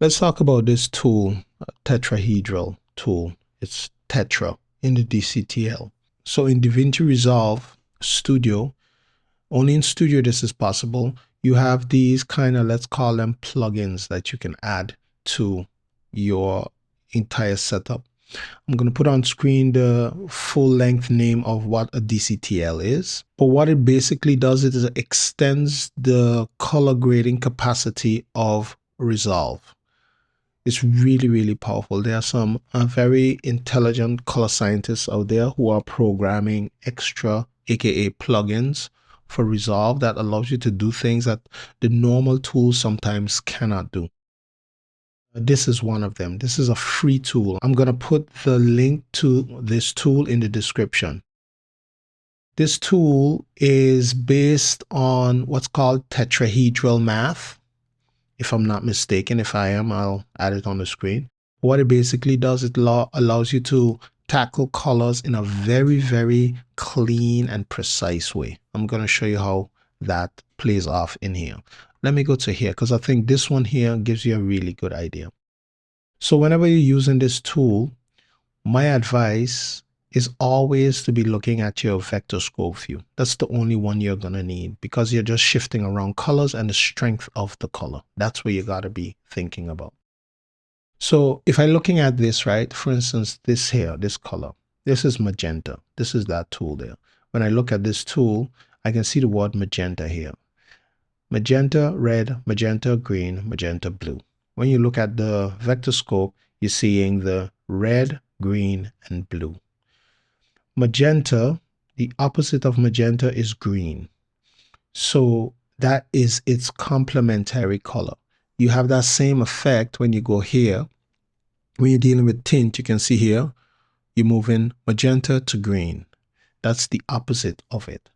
Let's talk about this tool, tetrahedral tool. It's Tetra in the DCTL. So in DaVinci Resolve Studio, only in Studio this is possible. You have these kind of, let's call them plugins that you can add to your entire setup. I'm going to put on screen the full length name of what a DCTL is. But what it basically does is it extends the color grading capacity of Resolve. It's really, really powerful. There are some very intelligent color scientists out there who are programming extra, aka plugins, for Resolve that allows you to do things that the normal tools sometimes cannot do. This is one of them. This is a free tool. I'm going to put the link to this tool in the description. This tool is based on what's called tetrahedral math. If I'm not mistaken, if I am, I'll add it on the screen. What it basically does, it allows you to tackle colors in a very, very clean and precise way. I'm going to show you how that plays off in here. Let me go to here because I think this one here gives you a really good idea. So whenever you're using this tool, my advice is always to be looking at your vector scope view. That's the only one you're going to need because you're just shifting around colors and the strength of the color. That's where you got to be thinking about. So if I'm looking at this, right, for instance, this here, this color, this is magenta. This is that tool there. When I look at this tool, I can see the word magenta here. Magenta, red, magenta, green, magenta, blue. When you look at the vector scope, you're seeing the red, green, and blue. Magenta, the opposite of magenta is green. So that is its complementary color. You have that same effect when you go here. When you're dealing with tint, you can see here, you're moving magenta to green. That's the opposite of it.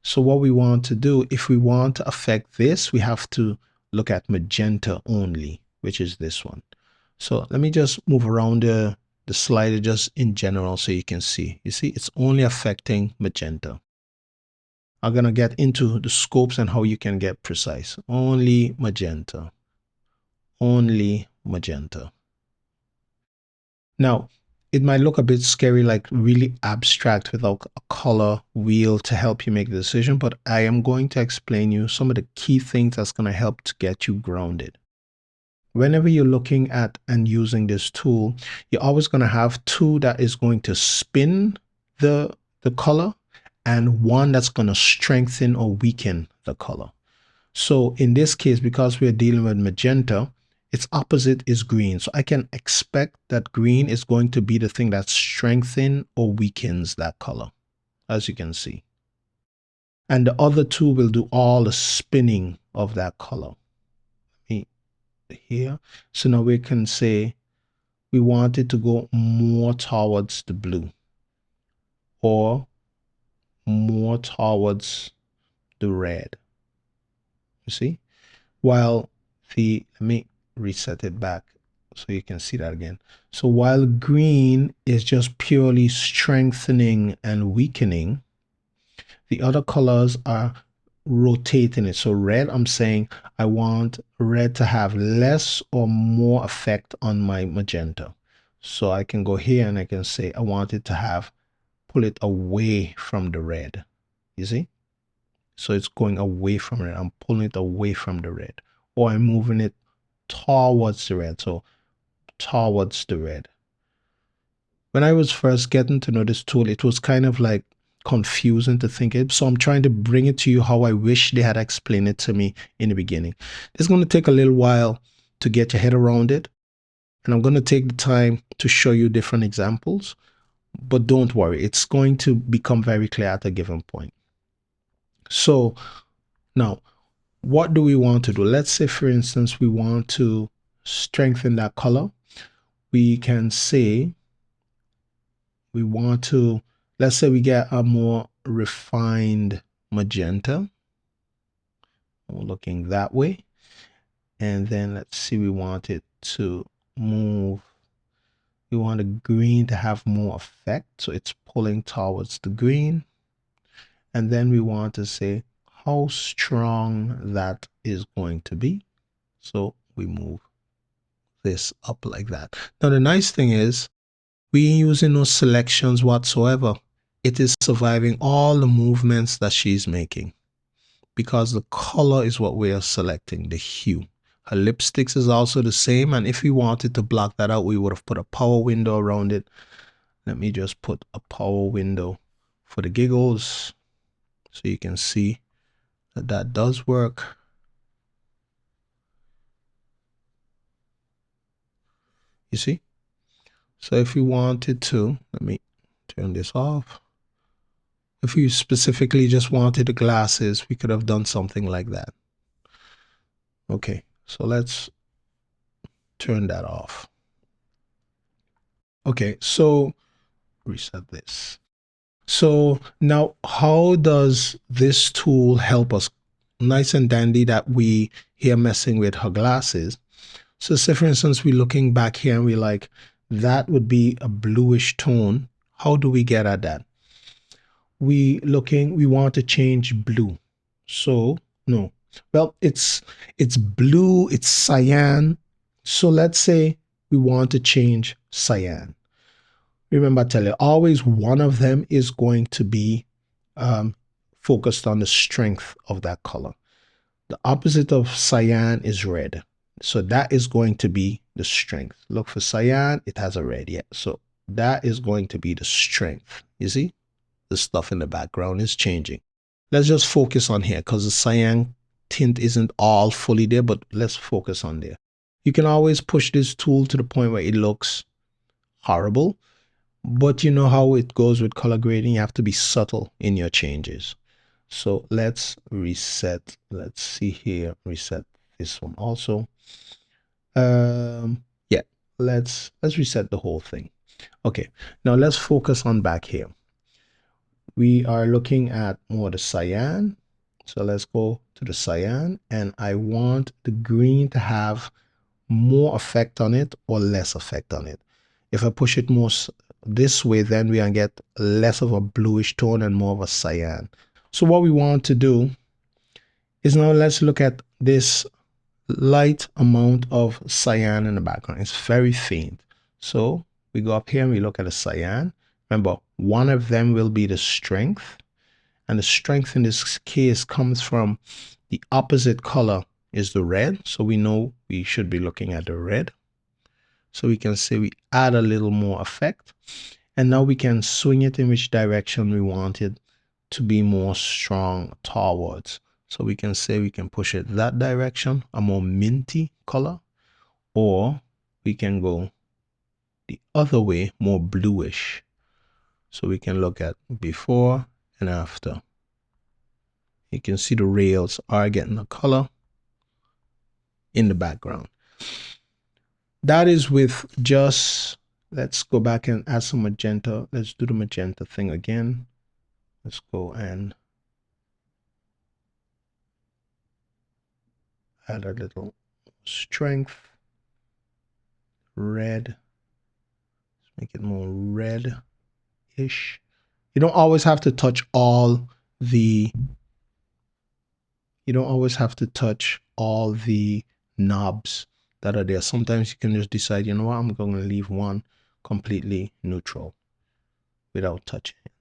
So what we want to do, if we want to affect this, we have to look at magenta only, which is this one. So let me just move around the slider just in general so you can see. You see, it's only affecting magenta. I'm going to get into the scopes and how you can get precise. Only magenta. Only magenta. Now, it might look a bit scary, like really abstract without a color wheel to help you make the decision, but I am going to explain you some of the key things that's going to help to get you grounded. Whenever you're looking at and using this tool, you're always going to have two that is going to spin the color and one that's going to strengthen or weaken the color. So in this case, because we're dealing with magenta, its opposite is green. So I can expect that green is going to be the thing that strengthens or weakens that color, as you can see. And the other two will do all the spinning of that color. Here. So now we can say we want it to go more towards the blue or more towards the red. You see? While let me reset it back so you can see that again. So while green is just purely strengthening and weakening, the other colors are rotating it. So red, I'm saying I want red to have less or more effect on my magenta. So I can go here and I can say I want it to pull it away from the red. You see? So it's going away from it. I'm pulling it away from the red. Or I'm moving it towards the red. So towards the red. When I was first getting to know this tool, it was kind of like confusing to think it. So I'm trying to bring it to you how I wish they had explained it to me in the beginning. It's going to take a little while to get your head around it. And I'm going to take the time to show you different examples. But don't worry, it's going to become very clear at a given point. So now, what do we want to do? Let's say, for instance, we want to strengthen that color. We can say we want to, let's say we get a more refined magenta. We're looking that way. And then let's see, we want it to move. We want the green to have more effect. So it's pulling towards the green. And then we want to say how strong that is going to be. So we move this up like that. Now the nice thing is we ain't using no selections whatsoever. It is surviving all the movements that she's making because the color is what we are selecting, the hue. Her lipsticks is also the same, and if we wanted to block that out, we would have put a power window around it. Let me just put a power window for the giggles so you can see that that does work. You see? So if we wanted to, let me turn this off. If we specifically just wanted the glasses, we could have done something like that. Okay, so let's turn that off. Okay, so reset this. So now how does this tool help us? Nice and dandy that we here messing with her glasses. So say for instance, we're looking back here and we're like, that would be a bluish tone. How do we get at that? We want to change blue. So no, well, it's blue, it's cyan. So let's say we want to change cyan. Remember, I tell you, always one of them is going to be focused on the strength of that color. The opposite of cyan is red. So that is going to be the strength. Look for cyan, it has a red, yeah. So that is going to be the strength. You see? The stuff in the background is changing. Let's just focus on here because the cyan tint isn't all fully there, but let's focus on there. You can always push this tool to the point where it looks horrible, but you know how it goes with color grading. You have to be subtle in your changes. So let's reset. Let's see here, reset this one also. Yeah, let's reset the whole thing. Okay, now let's focus on back here. We are looking at more the cyan. So let's go to the cyan, and I want the green to have more effect on it or less effect on it. If I push it more this way, then we can get less of a bluish tone and more of a cyan. So what we want to do is now let's look at this light amount of cyan in the background. It's very faint. So we go up here and we look at the cyan. Remember, one of them will be the strength. And the strength in this case comes from the opposite color is the red. So we know we should be looking at the red. So we can say we add a little more effect. And now we can swing it in which direction we want it to be more strong towards. So we can say we can push it that direction, a more minty color, or we can go the other way, more bluish. So we can look at before and after. You can see the rails are getting a color in the background. That is with just, let's go back and add some magenta. Let's do the magenta thing again. Let's go and add a little strength. Red. Let's make it more red-ish. You don't always have to touch all the knobs that are there. Sometimes you can just decide, you know what, I'm going to leave one completely neutral without touching it.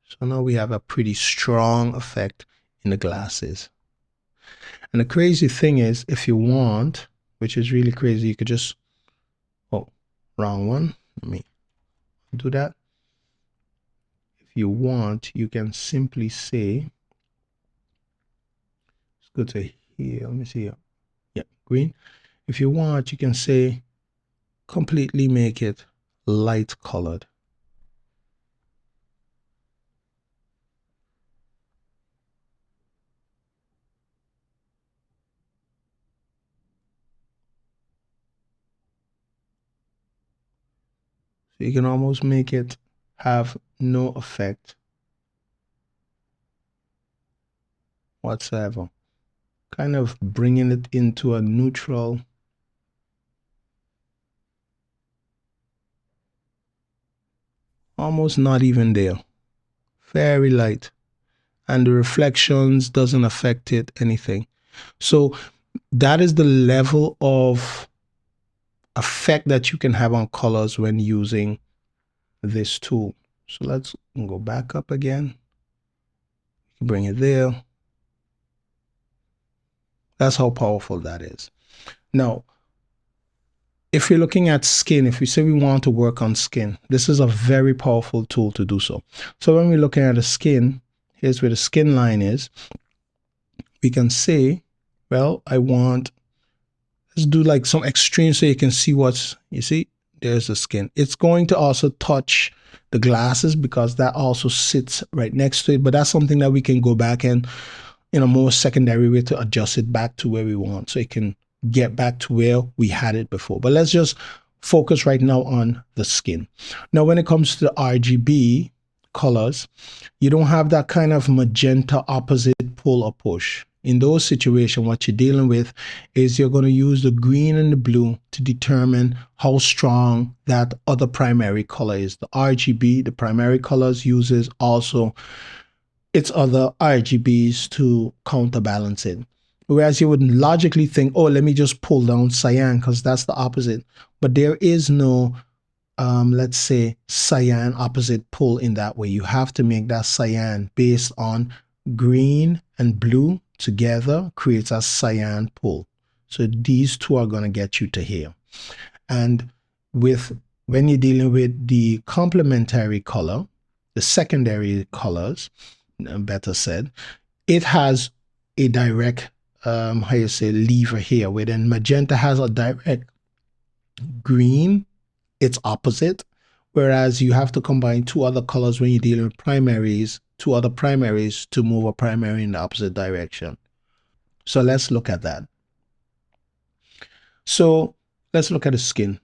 So now we have a pretty strong effect in the glasses. And the crazy thing is, if you want, which is really crazy, you could just, oh, wrong one. Let me do that. If you want, you can simply say, let's go to here. Let me see here. Yeah, green. If you want, you can say, completely make it light colored. So you can almost make it have no effect whatsoever. Kind of bringing it into a neutral. Almost not even there. Very light. And the reflections doesn't affect it anything. So that is the level of effect that you can have on colors when using this tool. So let's go back up again, bring it there. That's how powerful that is. Now, if you're looking at skin, if we say we want to work on skin, this is a very powerful tool to do so. So when we're looking at the skin, here's where the skin line is. We can say, well, let's do like some extreme so you can see you see, there's the skin. It's going to also touch the glasses because that also sits right next to it, but that's something that we can go back and in a more secondary way to adjust it back to where we want so it can get back to where we had it before. But let's just focus right now on the skin. Now, when it comes to the RGB colors, you don't have that kind of magenta opposite pull or push. In those situations, what you're dealing with is you're going to use the green and the blue to determine how strong that other primary color is. The RGB, the primary colors, uses also its other RGBs to counterbalance it. Whereas you would logically think, oh, let me just pull down cyan because that's the opposite. But there is no, let's say, cyan opposite pull in that way. You have to make that cyan based on green and blue together creates a cyan pull. So these two are going to get you to here. And when you're dealing with the complementary color, the secondary colors, better said, it has a direct how you say lever here, where then magenta has a direct green, it's opposite, whereas you have to combine two other colors when you're dealing with primaries, two other primaries to move a primary in the opposite direction. So let's look at that. So let's look at the skin.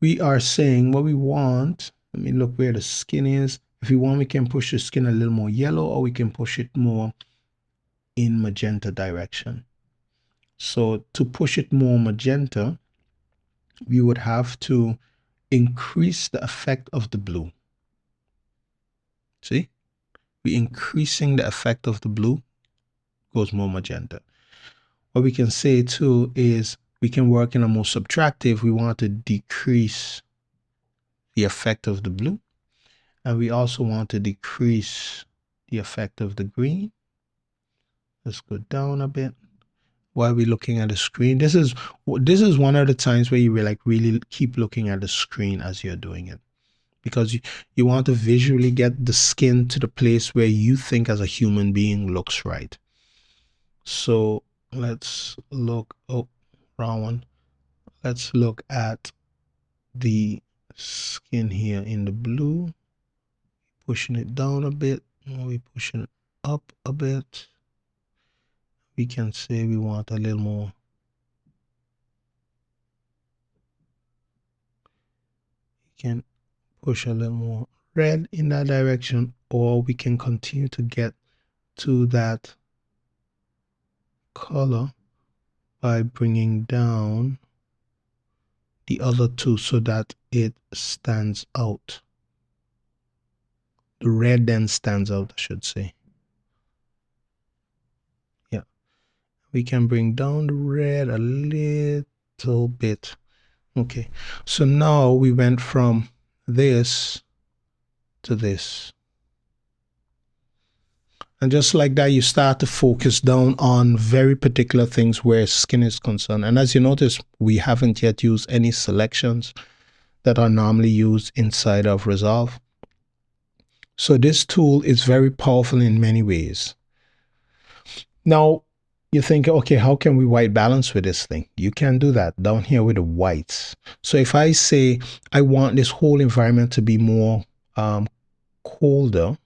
We are saying what we want. Let me look where the skin is. If we want, we can push the skin a little more yellow, or we can push it more in magenta direction. So to push it more magenta, we would have to increase the effect of the blue. See, we're increasing the effect of the blue, goes more magenta. What we can say too is we can work in a more subtractive. We want to decrease the effect of the blue, and we also want to decrease the effect of the green. Let's go down a bit. While we're looking at the screen, this is one of the times where you will like really keep looking at the screen as you're doing it, because you want to visually get the skin to the place where you think as a human being looks right. So let's look, oh, wrong one. Let's look at the skin here in the blue, pushing it down a bit, we're pushing it up a bit. We can say we want a little more. We can push a little more red in that direction, or we can continue to get to that color by bringing down the other two so that it stands out. The red then stands out, I should say. Yeah, we can bring down the red a little bit. Okay, so now we went from this to this. And just like that, you start to focus down on very particular things where skin is concerned. And as you notice, we haven't yet used any selections that are normally used inside of Resolve. So this tool is very powerful in many ways. Now, you think, okay, how can we white balance with this thing? You can do that down here with the whites. So if I say I want this whole environment to be more cooler,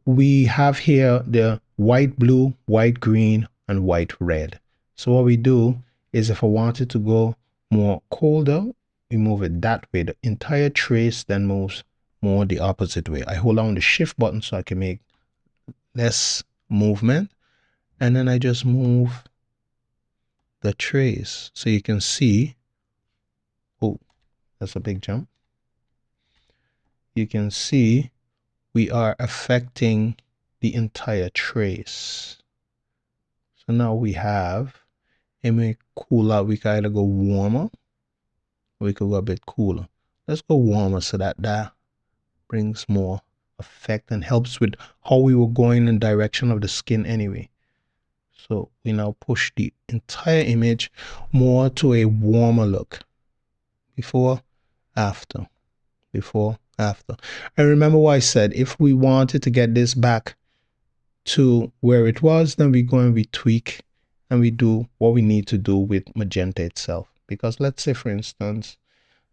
we have here the white, blue, white, green, and white, red. So what we do is if I wanted to go more colder, we move it that way. The entire trace then moves more the opposite way. I hold down the shift button so I can make less movement, and then I just move the trace so you can see. Oh, that's a big jump. You can see we are affecting the entire trace. So now we have It may cool out. We can either go warmer or we could go a bit cooler. Let's go warmer so that brings more effect and helps with how we were going in the direction of the skin anyway. So we now push the entire image more to a warmer look. Before, after, before, after. And remember what I said, if we wanted to get this back to where it was, then we go and we tweak and we do what we need to do with magenta itself. Because let's say, for instance,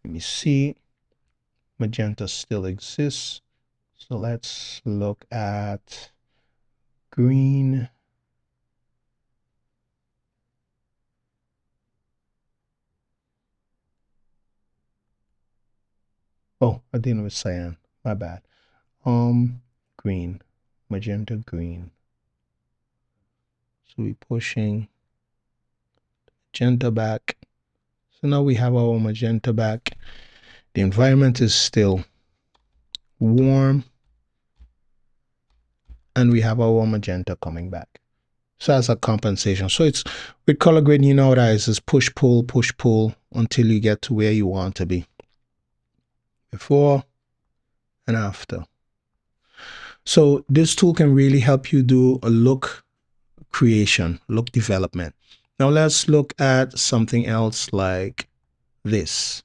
let me see, magenta still exists. So let's look at green. Oh, I didn't with cyan. My bad. Green, magenta green. So we're pushing magenta back. So now we have our magenta back. The environment is still warm. And we have our magenta coming back. So as a compensation. So it's with color grading, you know what it is push pull until you get to where you want to be. Before and after. So this tool can really help you do a look creation, look development. Now let's look at something else like this.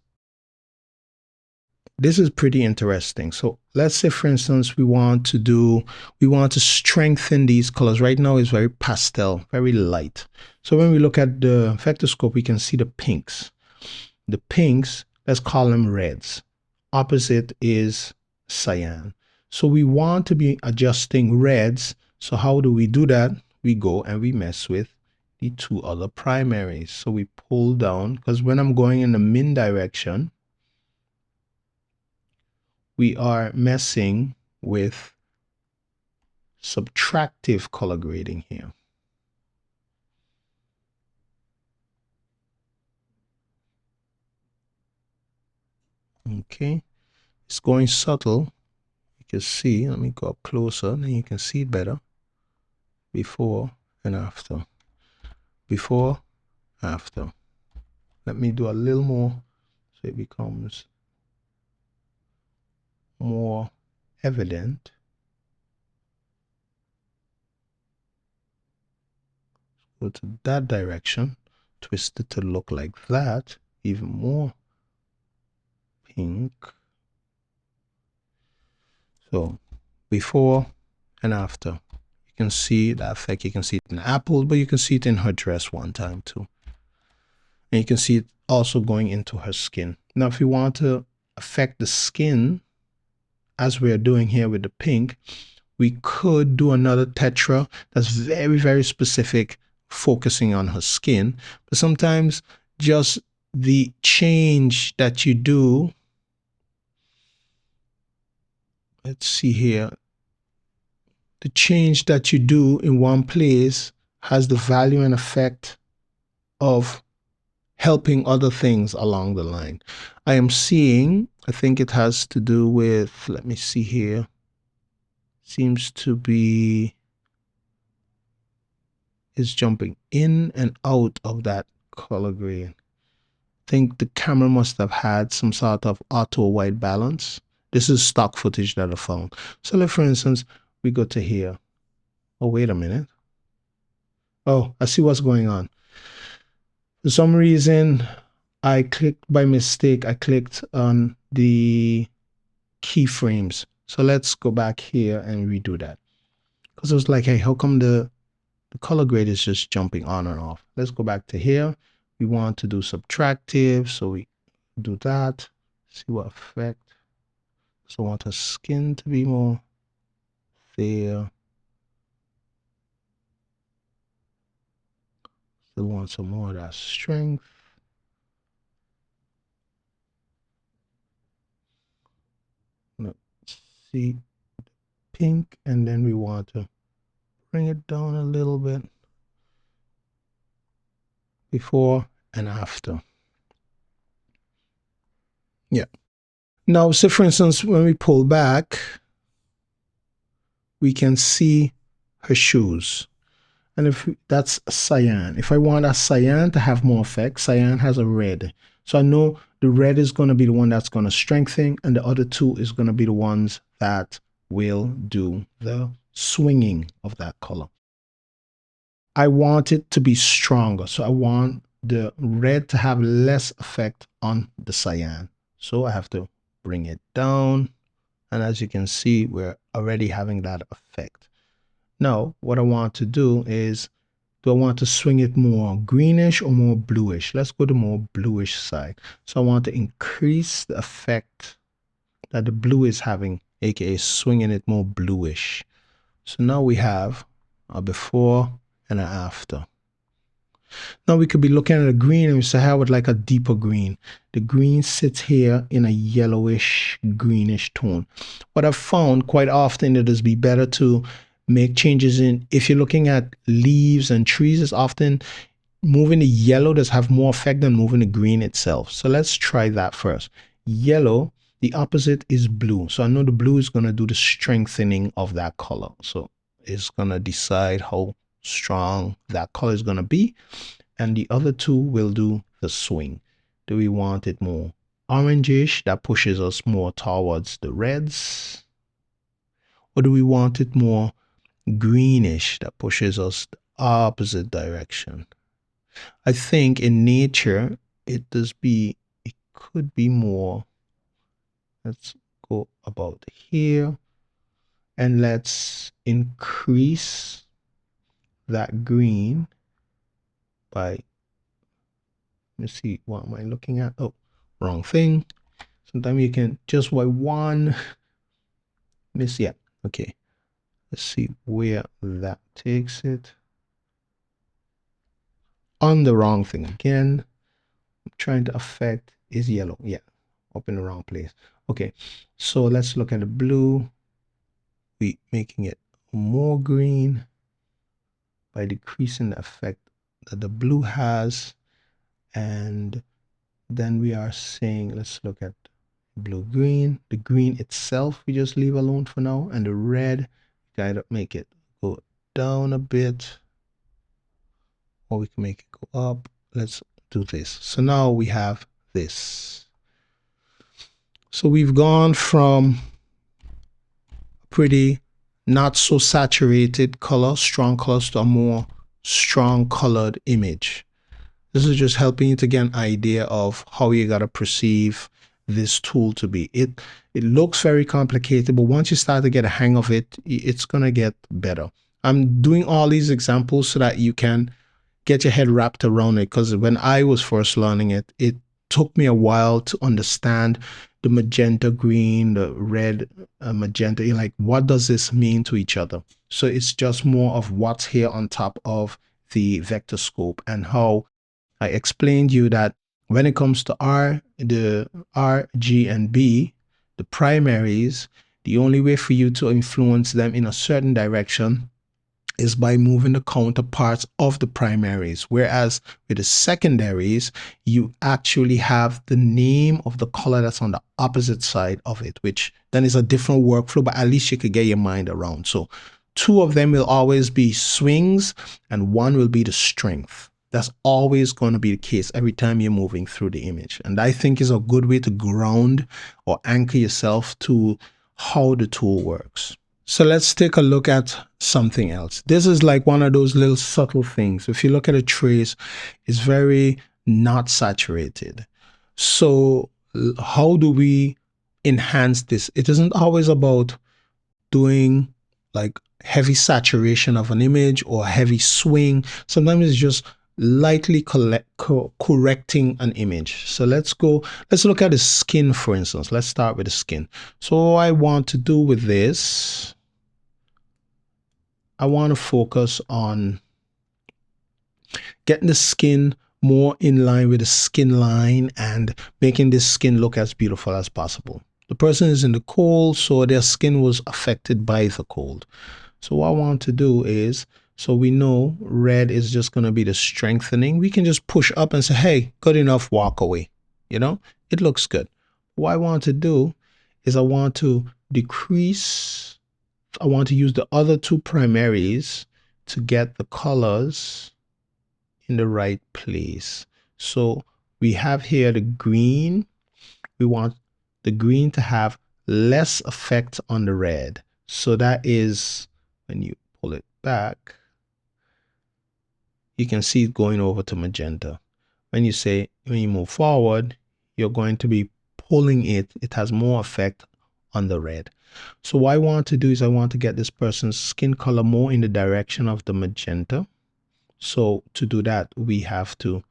This is pretty interesting. So let's say, for instance, we want to strengthen these colors. Right now it's very pastel, very light. So when we look at the vectorscope, we can see the pinks. The pinks, let's call them reds. Opposite is cyan. So we want to be adjusting reds. So how do we do that? We go and we mess with the two other primaries. So we pull down, because when I'm going in the min direction, we are messing with subtractive color grading here. Okay, it's going subtle. You can see, let me go up closer, then you can see it better. Before and after. Before, after. Let me do a little more so it becomes more evident. Go to that direction, twist it to look like that, even more pink. So before and after. You can see the effect. You can see it in Apple, but you can see it in her dress one time too. And you can see it also going into her skin. Now, if you want to affect the skin, as we are doing here with the pink, we could do another Tetra that's very, very specific, focusing on her skin. But sometimes just the change that you do, let's see here, the change that you do in one place has the value and effect of helping other things along the line. I am seeing, I think it has to do with, let me see here, seems to be, is jumping in and out of that color grade. I think the camera must have had some sort of auto white balance. This is stock footage that I found. So like for instance, we go to here. Oh, wait a minute. Oh, I see what's going on. For some reason, I clicked by mistake. I clicked on the keyframes. So let's go back here and redo that. Because it was like, hey, how come the color grade is just jumping on and off? Let's go back to here. We want to do subtractive. So we do that. See what effect. So I want her skin to be more there. Still want some more of that strength. Let's see pink, and then we want to bring it down a little bit. Before and after. Yeah. Now, so for instance, when we pull back, we can see her shoes. And if that's cyan, if I want a cyan to have more effect, cyan has a red. So I know the red is going to be the one that's going to strengthen, and the other two is going to be the ones that will do the swinging of that color. I want it to be stronger. So I want the red to have less effect on the cyan. So I have to bring it down. And as you can see, we're already having that effect. Now, what I want to do is, do I want to swing it more greenish or more bluish? Let's go to more bluish side. So I want to increase the effect that the blue is having, aka swinging it more bluish. So now we have a before and an after. Now we could be looking at a green and we say, I would like a deeper green. The green sits here in a yellowish, greenish tone. What I've found quite often, it is be better to make changes in, if you're looking at leaves and trees, it's often moving the yellow does have more effect than moving the green itself. So let's try that first. Yellow, the opposite is blue. So I know the blue is going to do the strengthening of that color. So it's going to decide how strong that color is going to be. And the other two will do the swing. Do we want it more orangish? That pushes us more towards the reds. Or do we want it more greenish? That pushes us the opposite direction. I think in nature, it could be more. Let's go about here and let's increase that green by, let me see, what am I looking at? Oh, wrong thing. Sometimes you can just by one miss. Yeah, okay. Let's see where that takes it. On the wrong thing again. I'm trying to affect is yellow. Yeah, up in the wrong place. Okay, so let's look at the blue. We making it more green by decreasing the effect that the blue has. And then we are saying, let's look at blue green. The green itself we just leave alone for now, and the red kind of make it go down a bit, or we can make it go up. Let's do this. So now we have this. So we've gone from pretty not so saturated color, strong colors, to a more strong colored image. This is just helping you to get an idea of how you gotta perceive this tool to be. It looks very complicated, but once you start to get a hang of it, it's gonna get better. I'm doing all these examples so that you can get your head wrapped around it, because when I was first learning it, it took me a while to understand the magenta green, the red magenta. You're like, what does this mean to each other? So it's just more of what's here on top of the vector scope, and how I explained you that when it comes to the R, G, and B, the primaries, the only way for you to influence them in a certain direction is by moving the counterparts of the primaries. Whereas with the secondaries, you actually have the name of the color that's on the opposite side of it, which then is a different workflow, but at least you could get your mind around. So two of them will always be swings and one will be the strength. That's always going to be the case every time you're moving through the image. And I think is a good way to ground or anchor yourself to how the tool works. So let's take a look at something else. This is like one of those little subtle things. If you look at a trace, it's very not saturated. So how do we enhance this? It isn't always about doing like heavy saturation of an image or heavy swing. Sometimes it's just lightly correcting an image. So let's look at the skin, for instance. Let's start with the skin. So what I want to do with this, I want to focus on getting the skin more in line with the skin line and making this skin look as beautiful as possible. The person is in the cold, so their skin was affected by the cold. So what I want to do is, so we know red is just going to be the strengthening. We can just push up and say, hey, good enough, walk away. You know, it looks good. What I want to do is I want to decrease, I want to use the other two primaries to get the colors in the right place. So we have here the green. We want the green to have less effect on the red. So that is when you pull it back, you can see it going over to magenta. When you move forward, you're going to be pulling it. It has more effect on the red. So what I want to do is I want to get this person's skin color more in the direction of the magenta. So to do that, we have to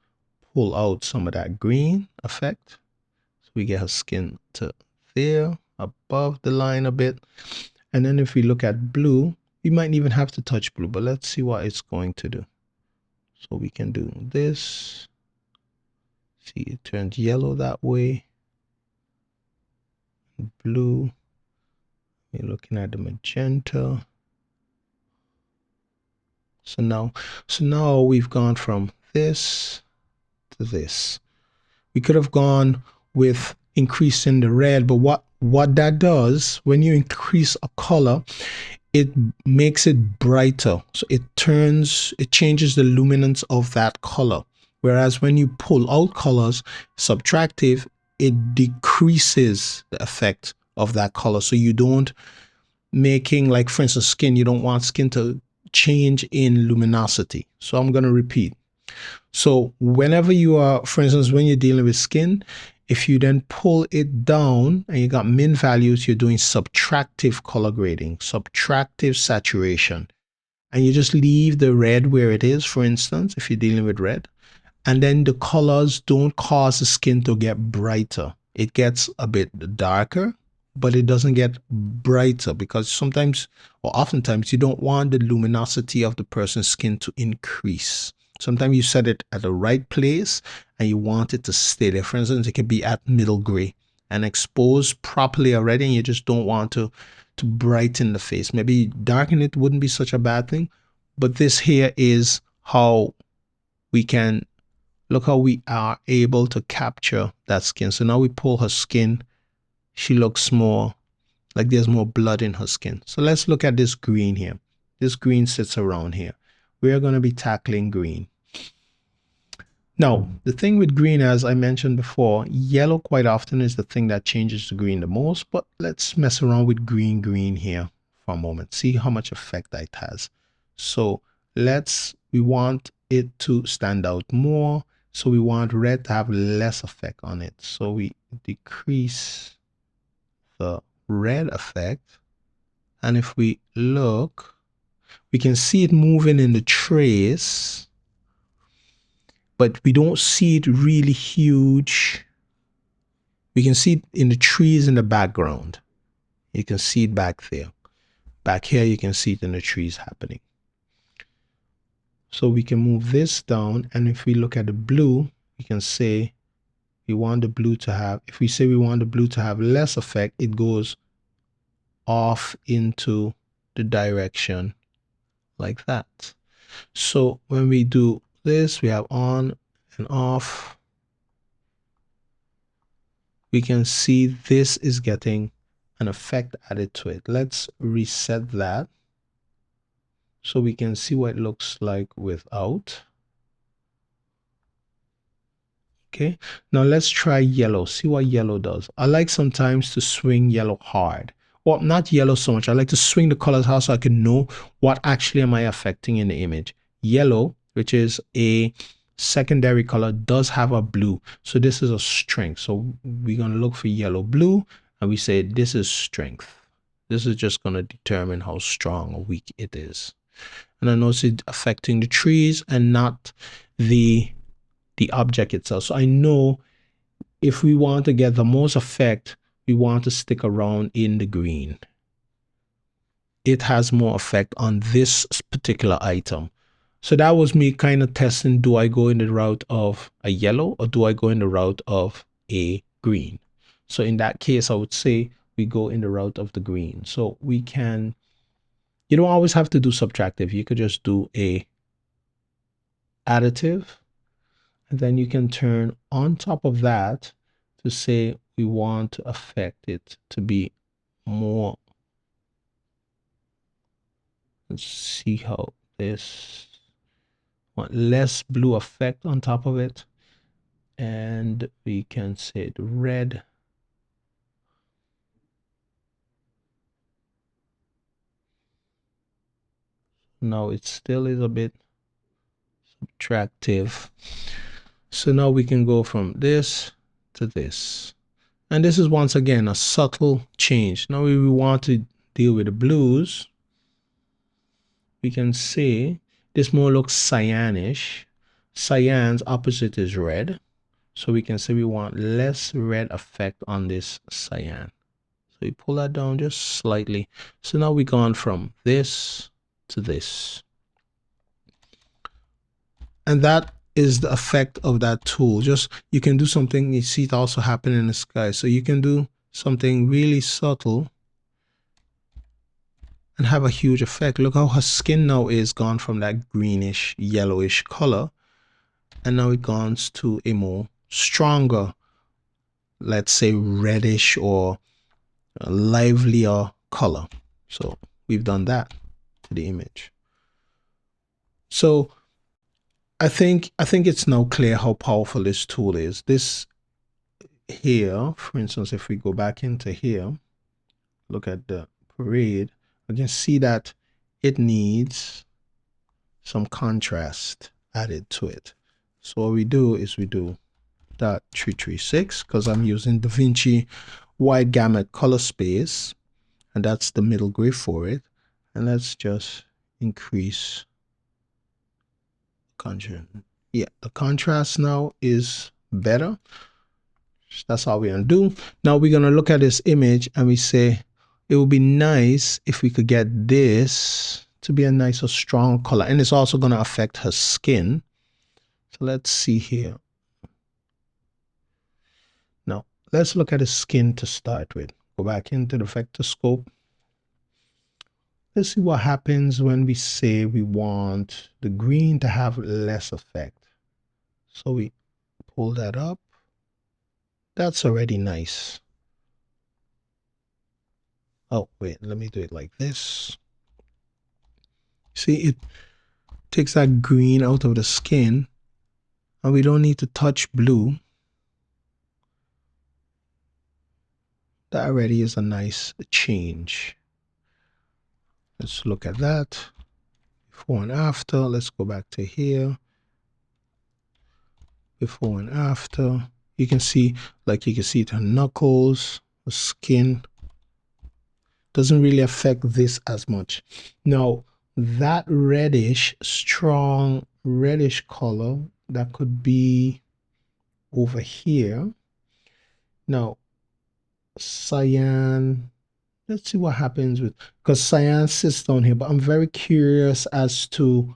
pull out some of that green effect. So we get her skin to there, above the line a bit. And then if we look at blue, we might even have to touch blue, but let's see what it's going to do. So we can do this. See, it turns yellow that way. Blue. We're looking at the magenta. So now we've gone from this to this. We could have gone with increasing the red, but what that does, when you increase a color, it makes it brighter. So it changes the luminance of that color. Whereas when you pull out colors, subtractive, it decreases the effect of that color. So you don't making, like for instance, skin, you don't want skin to change in luminosity. So I'm going to repeat. So whenever you are, for instance, when you're dealing with skin, if you then pull it down and you got min values, you're doing subtractive color grading, subtractive saturation. And you just leave the red where it is, for instance, if you're dealing with red. And then the colors don't cause the skin to get brighter. It gets a bit darker, but it doesn't get brighter, because sometimes or oftentimes you don't want the luminosity of the person's skin to increase. Sometimes you set it at the right place and you want it to stay there. For instance, it could be at middle gray and exposed properly already, and you just don't want to brighten the face. Maybe darken it wouldn't be such a bad thing, but this here is how we can look how we are able to capture that skin. So now we pull her skin. She looks more like there's more blood in her skin. So let's look at this green here. This green sits around here. We are going to be tackling green. Now, the thing with green, as I mentioned before, yellow quite often is the thing that changes the green the most, but let's mess around with green here for a moment. See how much effect that has. So we want it to stand out more. So we want red to have less effect on it. So we decrease the red effect. And if we look, we can see it moving in the trace, but we don't see it really huge. We can see it in the trees in the background. You can see it back there. Back here, you can see it in the trees happening. So we can move this down, and if we look at the blue, we can say we want the blue to have, if we say we want the blue to have less effect, it goes off into the direction like that. So when we do this, we have on and off. We can see this is getting an effect added to it. Let's reset that so we can see what it looks like without. Okay, now let's try yellow, see what yellow does. I like sometimes to swing yellow hard. Well, not yellow so much. I like to swing the colors hard so I can know what actually am I affecting in the image. Yellow, which is a secondary color, does have a blue. So this is a strength. So we're going to look for yellow blue, and we say this is strength. This is just going to determine how strong or weak it is. And I notice it affecting the trees and not the object itself. So I know if we want to get the most effect, we want to stick around in the green. It has more effect on this particular item. So that was me kind of testing, do I go in the route of a yellow or do I go in the route of a green? So in that case, I would say we go in the route of the green. So we can, you don't always have to do subtractive. You could just do a additive. And then you can turn on top of that to say we want to affect it to be more. Let's see how this. Want less blue effect on top of it. And we can say the red. Now it still is a bit subtractive. So now we can go from this to this. And this is once again a subtle change. Now if we want to deal with the blues, we can say this more looks cyanish. Cyan's opposite is red. So we can say we want less red effect on this cyan. So we pull that down just slightly. So now we've gone from this to this. And that is the effect of that tool. Just you can do something, you see it also happen in the sky. So you can do something really subtle and have a huge effect. Look how her skin now is gone from that greenish, yellowish color. And now it goes to a more stronger, let's say reddish or livelier color. So we've done that to the image. So I think it's now clear how powerful this tool is. This here, for instance, if we go back into here, look at the parade, you can see that it needs some contrast added to it. So what we do is we do that 336 because I'm using DaVinci wide gamut color space, and that's the middle gray for it. And let's just increase contrast. Yeah, the contrast now is better. That's all we're gonna do. Now we're gonna look at this image and we say it would be nice if we could get this to be a nicer, strong color, and it's also gonna affect her skin. So let's see here. Now let's look at the skin to start with. Go back into the vectorscope. Let's see what happens when we say we want the green to have less effect. So we pull that up. That's already nice. Oh, wait, let me do it like this. See, it takes that green out of the skin, and we don't need to touch blue. That already is a nice change. Let's look at that. Before and after. Let's go back to here. Before and after. You can see, like you can see the knuckles, the skin. Doesn't really affect this as much. Now, that reddish, strong reddish color, that could be over here. Now, cyan, let's see what happens with, because cyan sits down here, but I'm very curious as to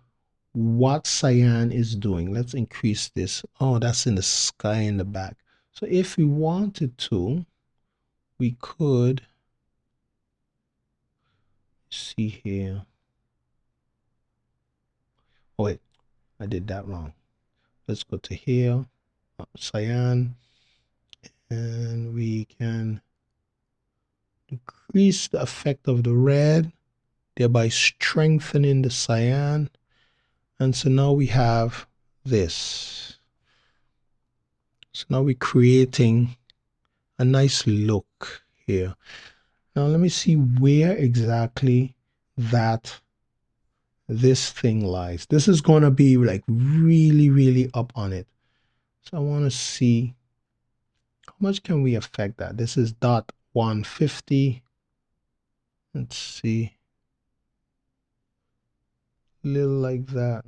what cyan is doing. Let's increase this. Oh, that's in the sky in the back. So if we wanted to, we could see here. Oh wait, I did that wrong. Let's go to here, cyan, and we can increase the effect of the red, thereby strengthening the cyan. And so now we have this. So now we're creating a nice look here. Now let me see where exactly this thing lies. This is going to be like really, really up on it. So I want to see how much can we affect that. This is .150. Let's see. A little like that.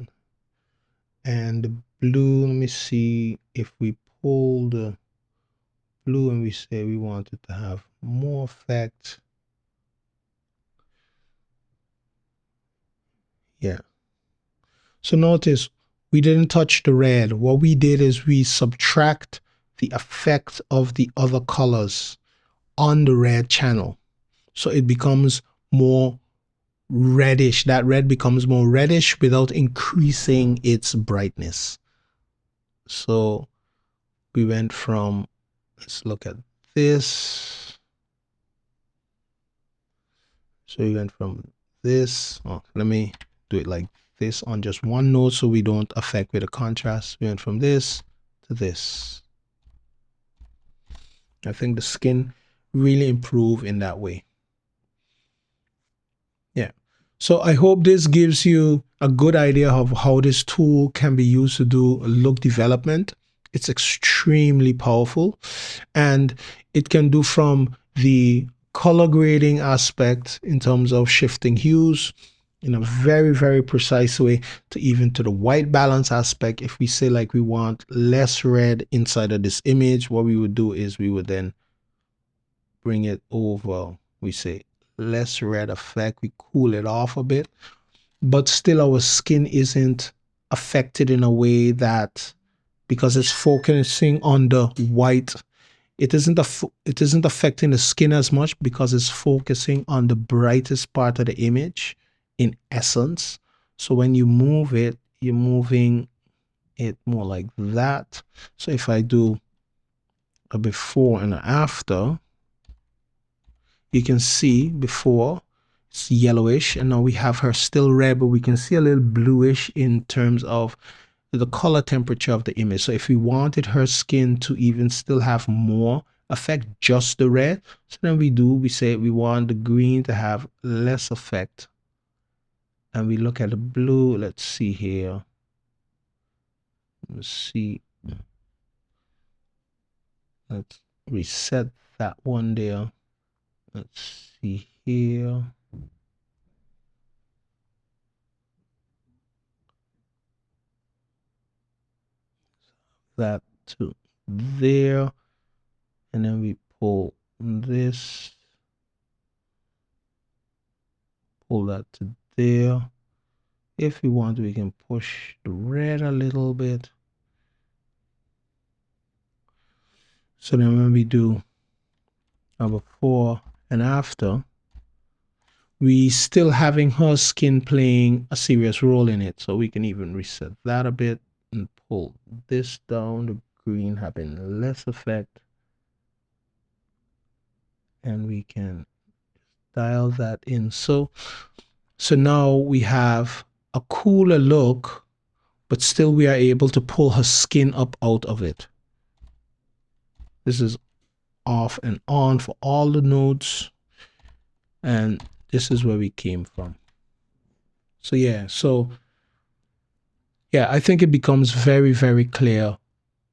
And the blue, let me see if we pull the blue and we say we want it to have more effect. Yeah. So notice we didn't touch the red. What we did is we subtract the effect of the other colors on the red channel. So it becomes more reddish. That red becomes more reddish without increasing its brightness. So we went from, let's look at this. So we went from this. Oh, let me do it like this on just one node so we don't affect with the contrast. We went from this to this. I think the skin really improved in that way. Yeah. So I hope this gives you a good idea of how this tool can be used to do look development. It's extremely powerful, and it can do from the color grading aspect in terms of shifting hues in a very, very precise way, to even to the white balance aspect. If we say like we want less red inside of this image, what we would do is we would then bring it over. We say less red effect, we cool it off a bit, but still our skin isn't affected in a way that, because it's focusing on the white, it isn't affecting the skin as much because it's focusing on the brightest part of the image in essence. So when you move it, you're moving it more like that. So if I do a before and an after, you can see before it's yellowish, and now we have her still red, but we can see a little bluish in terms of the color temperature of the image. So if we wanted her skin to even still have more effect, just the red, so then we say we want the green to have less effect, and we look at the blue. Let's see here. Let's see. Let's reset that one there. Let's see here. That to there, and then we pull this, pull that to there. If we want, we can push the red a little bit. So then when we do a before and after, we still having her skin playing a serious role in it. So we can even reset that a bit and pull this down, the green having less effect. And we can dial that in. So now we have a cooler look, but still we are able to pull her skin up out of it. This is off and on for all the nodes, and this is where we came from. So yeah, I think it becomes very, very clear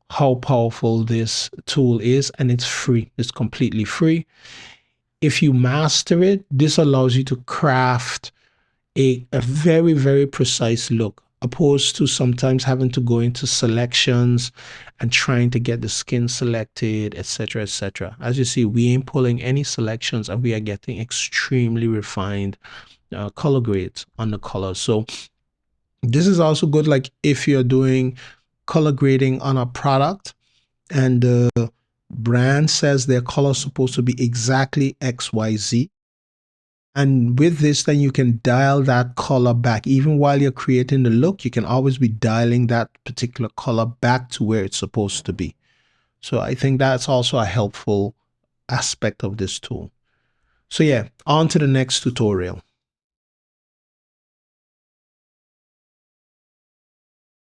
how powerful this tool is, and it's free. It's completely free. If you master it, this allows you to craft a very, very precise look, opposed to sometimes having to go into selections and trying to get the skin selected, etc., etc. As you see, we ain't pulling any selections, and we are getting extremely refined color grades on the color. So this is also good, like if you're doing color grading on a product and the brand says their color is supposed to be exactly XYZ. And with this, then you can dial that color back. Even while you're creating the look, you can always be dialing that particular color back to where it's supposed to be. So I think that's also a helpful aspect of this tool. So yeah, on to the next tutorial.